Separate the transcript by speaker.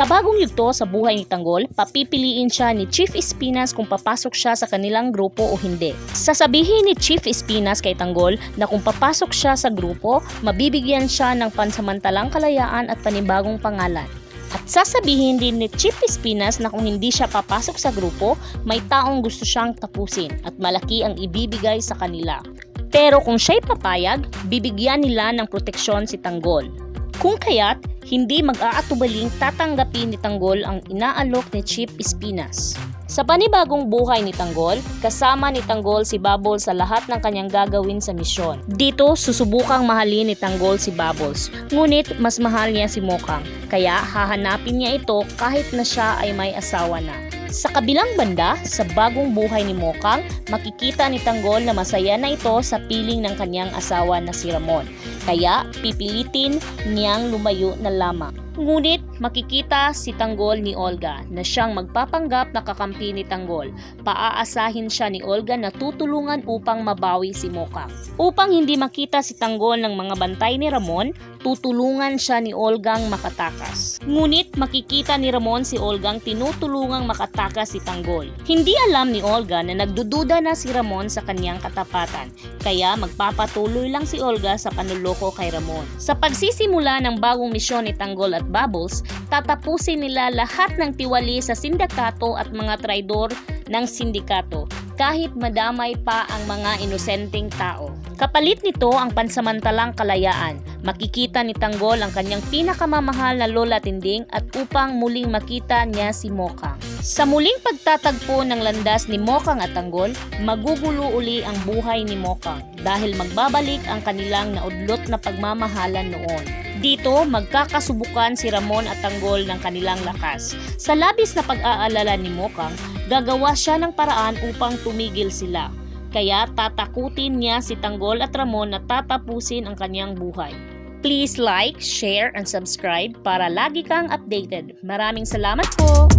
Speaker 1: Sa bagong yugto sa buhay ni Tanggol, papipiliin siya ni Chief Espinas kung papasok siya sa kanilang grupo o hindi. Sasabihin ni Chief Espinas kay Tanggol na kung papasok siya sa grupo, mabibigyan siya ng pansamantalang kalayaan at panibagong pangalan. At sasabihin din ni Chief Espinas na kung hindi siya papasok sa grupo, may taong gusto siyang tapusin at malaki ang ibibigay sa kanila. Pero kung siya'y papayag, bibigyan nila ng proteksyon si Tanggol. Kung kaya't, hindi mag-aatubaling tatanggapin ni Tanggol ang inaalok ni Chief Espinas. Sa panibagong buhay ni Tanggol, kasama ni Tanggol si Bubbles sa lahat ng kanyang gagawin sa misyon. Dito, susubukang mahalin ni Tanggol si Bubbles, ngunit mas mahal niya si Mokang, kaya hahanapin niya ito kahit na siya ay may asawa na. Sa kabilang banda, sa bagong buhay ni Mokang, makikita ni Tanggol na masaya na ito sa piling ng kanyang asawa na si Ramon. Kaya pipilitin niyang lumayo na lamang. Ngunit makikita si Tanggol ni Olga na siyang magpapanggap na kakampi ni Tanggol. Paaasahin siya ni Olga na tutulungan upang mabawi si Mokang. Upang hindi makita si Tanggol ng mga bantay ni Ramon, tutulungan siya ni Olgang makatakas. Ngunit makikita ni Ramon si Olgang tinutulungang makatakas si Tanggol. Hindi alam ni Olga na nagdududa na si Ramon sa kanyang katapatan, kaya magpapatuloy lang si Olga sa panuloko kay Ramon. Sa pagsisimula ng bagong misyon ni Tanggol at Bubbles, tatapusin nila lahat ng tiwali sa sindikato at mga traidor ng sindikato, kahit madamay pa ang mga inosenteng tao. Kapalit nito ang pansamantalang kalayaan. Makikita ni Tanggol ang kanyang pinakamamahal na lola tinding at upang muling makita niya si Mokang. Sa muling pagtatagpo ng landas ni Mokang at Tanggol, magugulo uli ang buhay ni Mokang dahil magbabalik ang kanilang naudlot na pagmamahalan noon. Dito, magkakasubukan si Ramon at Tanggol ng kanilang lakas. Sa labis na pag-aalala ni Mokang, gagawa siya ng paraan upang tumigil sila. Kaya tatakutin niya si Tanggol at Ramon na tatapusin ang kanyang buhay. Please like, share, and subscribe para lagi kang updated. Maraming salamat po!